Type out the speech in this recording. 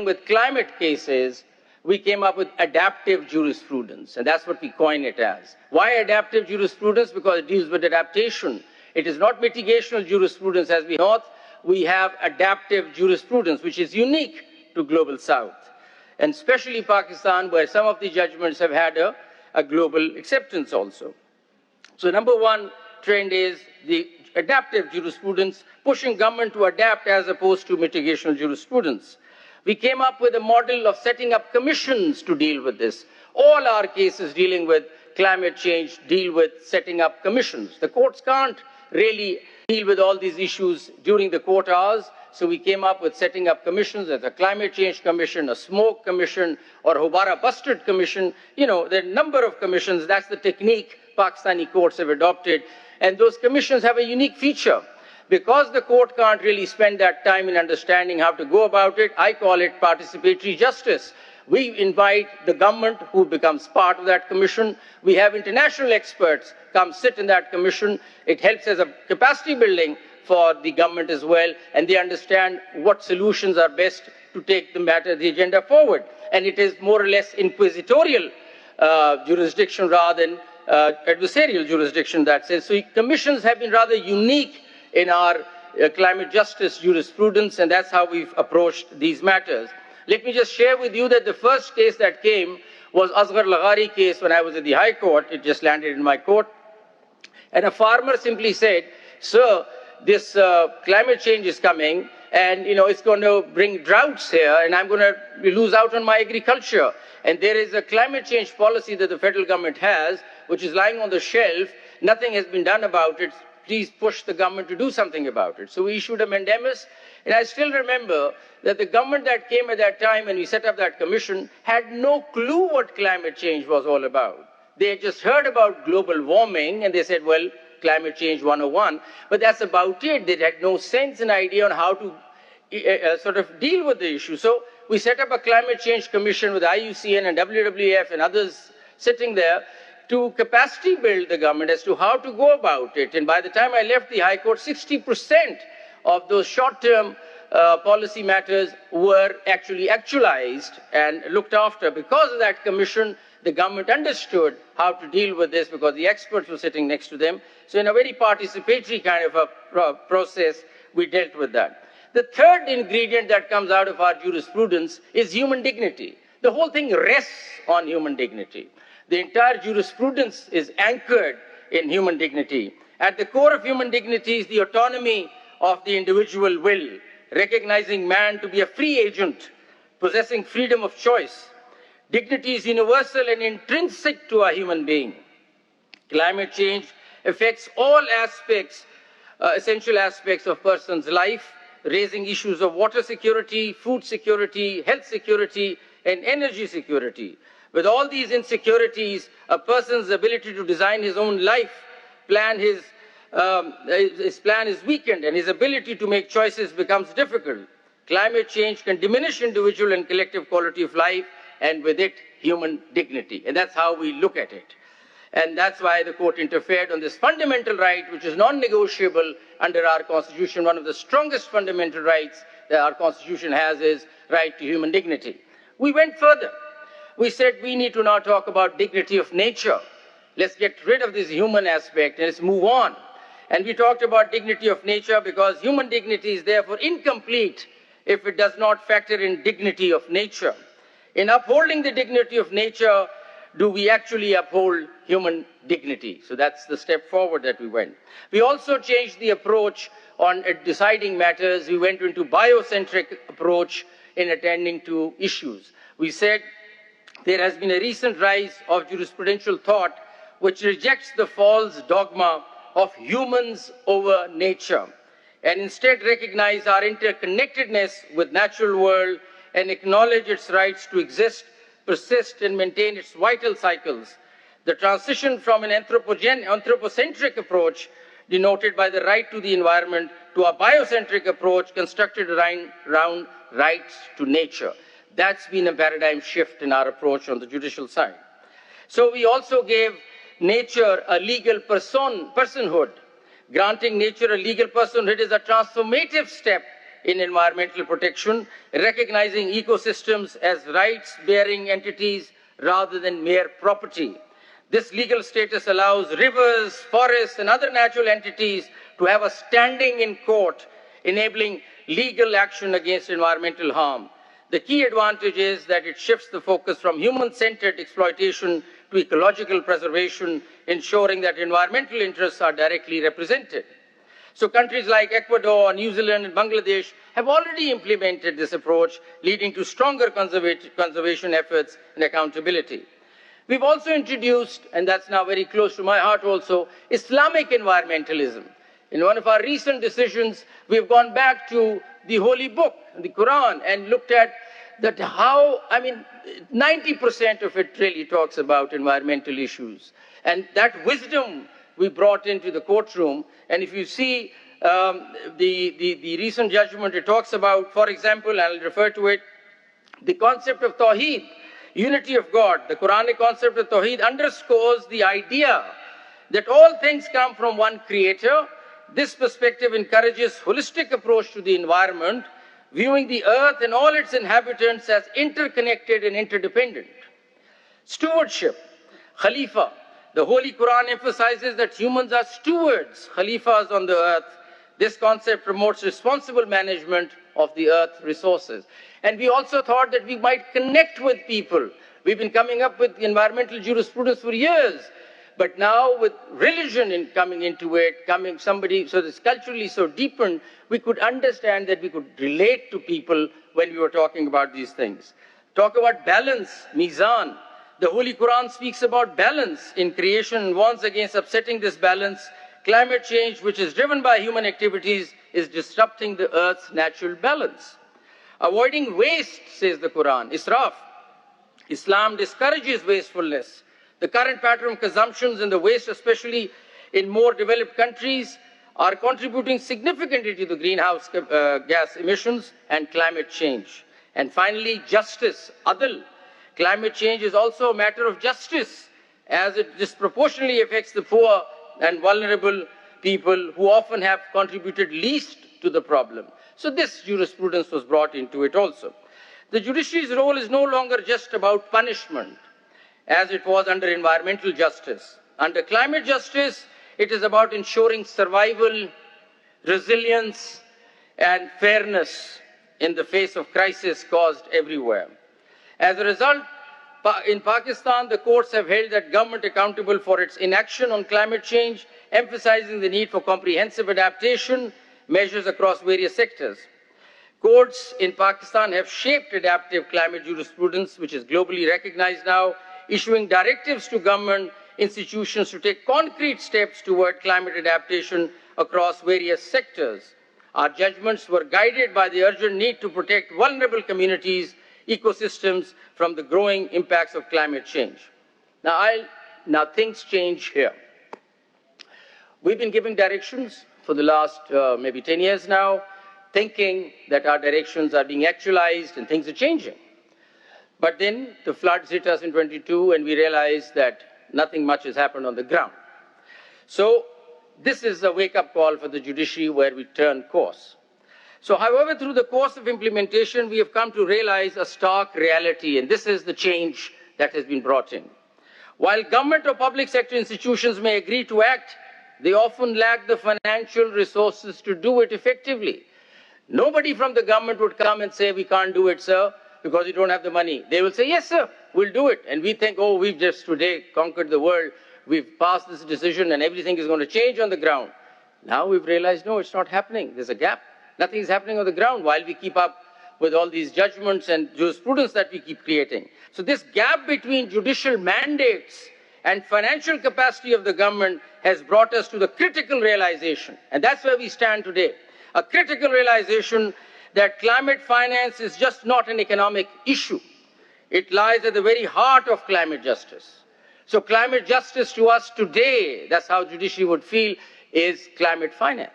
with climate cases, we came up with adaptive jurisprudence, and that's what we coin it as. Why adaptive jurisprudence? Because it deals with adaptation. It is not mitigational jurisprudence as we thought. We have adaptive jurisprudence, which is unique to Global South, and especially Pakistan, where some of the judgments have had a global acceptance also. So number one trend is the adaptive jurisprudence, pushing government to adapt as opposed to mitigational jurisprudence. We came up with a model of setting up commissions to deal with this. All our cases dealing with climate change deal with setting up commissions. The courts can't really deal with all these issues during the court hours, so we came up with setting up commissions as a climate change commission, a smoke commission, or Hobara Bustard commission. You know, there are a number of commissions. That's the technique Pakistani courts have adopted. And those commissions have a unique feature. Because the court can't really spend that time in understanding how to go about it, I call it participatory justice. We invite the government, who becomes part of that commission. We have international experts come sit in that commission. It helps as a capacity building for the government as well, and they understand what solutions are best to take the matter, the agenda forward. And it is more or less inquisitorial jurisdiction rather than adversarial jurisdiction, that says. So commissions have been rather unique in our climate justice jurisprudence, and that's how we've approached these matters. Let me just share with you that the first case that came was Asghar Laghari case when I was at the High Court. It just landed in my court. And a farmer simply said, "Sir, this climate change is coming, and it's going to bring droughts here, and I'm going to lose out on my agriculture. And there is a climate change policy that the federal government has, which is lying on the shelf. Nothing has been done about it. Please push the government to do something about it." So we issued a mandamus, and I still remember that the government that came at that time when we set up that commission had no clue what climate change was all about. They had just heard about global warming, and they said, well, climate change 101, but that's about it. They had no sense and idea on how to sort of deal with the issue. So we set up a climate change commission with IUCN and WWF and others sitting there to capacity build the government as to how to go about it. And by the time I left the High Court, 60% of those short-term policy matters were actually actualized and looked after. Because of that commission, the government understood how to deal with this because the experts were sitting next to them. So in a very participatory kind of a process, we dealt with that. The third ingredient that comes out of our jurisprudence is human dignity. The whole thing rests on human dignity. The entire jurisprudence is anchored in human dignity. At the core of human dignity is the autonomy of the individual will, recognizing man to be a free agent, possessing freedom of choice. Dignity is universal and intrinsic to a human being. Climate change affects all aspects, essential aspects of a person's life, raising issues of water security, food security, health security, and energy security. With all these insecurities, a person's ability to design his own life plan, his plan is weakened, and his ability to make choices becomes difficult. Climate change can diminish individual and collective quality of life, and with it, human dignity. And that's how we look at it. And that's why the court interfered on this fundamental right, which is non-negotiable under our Constitution. One of the strongest fundamental rights that our Constitution has is right to human dignity. We went further. We said we need to now talk about dignity of nature. Let's get rid of this human aspect and let's move on. And we talked about dignity of nature because human dignity is therefore incomplete if it does not factor in dignity of nature. In upholding the dignity of nature, do we actually uphold human dignity? So that's the step forward that we went. We also changed the approach on deciding matters. We went into biocentric approach in attending to issues. We said there has been a recent rise of jurisprudential thought which rejects the false dogma of humans over nature and instead recognize our interconnectedness with natural world and acknowledge its rights to exist, persist, and maintain its vital cycles. The transition from an anthropocentric approach denoted by the right to the environment to a biocentric approach constructed around rights to nature. That's been a paradigm shift in our approach on the judicial side. So we also gave nature a legal personhood. Granting nature a legal personhood is a transformative step in environmental protection, recognizing ecosystems as rights-bearing entities rather than mere property. This legal status allows rivers, forests, and other natural entities to have a standing in court, enabling legal action against environmental harm. The key advantage is that it shifts the focus from human-centered exploitation to ecological preservation, ensuring that environmental interests are directly represented. So countries like Ecuador, New Zealand, and Bangladesh have already implemented this approach, leading to stronger conservation efforts and accountability. We've also introduced, and that's now very close to my heart also, Islamic environmentalism. In one of our recent decisions, we've gone back to the Holy Book, the Quran, and looked at that how, 90% of it really talks about environmental issues. And that wisdom we brought into the courtroom. And if you see the recent judgment, it talks about, for example, and I'll refer to it, the concept of Tawheed, unity of God. The Quranic concept of Tawheed underscores the idea that all things come from one creator. This perspective encourages holistic approach to the environment, viewing the earth and all its inhabitants as interconnected and interdependent. Stewardship, Khalifa. The Holy Quran emphasizes that humans are stewards, Khalifas on the earth. This concept promotes responsible management of the earth resources. And we also thought that we might connect with people. We've been coming up with environmental jurisprudence for years. But now with religion coming into it, so it's culturally so deepened, we could understand that we could relate to people when we were talking about these things. Talk about balance, mizan. The Holy Quran speaks about balance in creation and warns against upsetting this balance. Climate change, which is driven by human activities, is disrupting the earth's natural balance. Avoiding waste, says the Quran, israf. Islam discourages wastefulness. The current pattern of consumptions and the waste, especially in more developed countries, are contributing significantly to the greenhouse gas emissions and climate change. And finally, justice, adl. Climate change is also a matter of justice, as it disproportionately affects the poor and vulnerable people who often have contributed least to the problem. So this jurisprudence was brought into it also. The judiciary's role is no longer just about punishment, as it was under environmental justice. Under climate justice, it is about ensuring survival, resilience, and fairness in the face of crisis caused everywhere. As a result, in Pakistan, the courts have held that government accountable for its inaction on climate change, emphasizing the need for comprehensive adaptation measures across various sectors. Courts in Pakistan have shaped adaptive climate jurisprudence, which is globally recognized now, issuing directives to government institutions to take concrete steps toward climate adaptation across various sectors. Our judgments were guided by the urgent need to protect vulnerable communities, ecosystems from the growing impacts of climate change. Now things change here. We've been giving directions for the last maybe 10 years now, thinking that our directions are being actualized and things are changing. But then the floods hit us in 22 and we realized that nothing much has happened on the ground. So this is a wake-up call for the judiciary where we turn course. So however, through the course of implementation, we have come to realize a stark reality, and this is the change that has been brought in. While government or public sector institutions may agree to act, they often lack the financial resources to do it effectively. Nobody from the government would come and say, we can't do it, sir, because you don't have the money. They will say, yes, sir, we'll do it. And we think, oh, we've just today conquered the world. We've passed this decision and everything is going to change on the ground. Now we've realized, no, it's not happening. There's a gap. Nothing is happening on the ground while we keep up with all these judgments and jurisprudence that we keep creating. So this gap between judicial mandates and financial capacity of the government has brought us to the critical realization. And that's where we stand today. A critical realization that climate finance is just not an economic issue. It lies at the very heart of climate justice. So climate justice to us today, that's how judiciary would feel, is climate finance.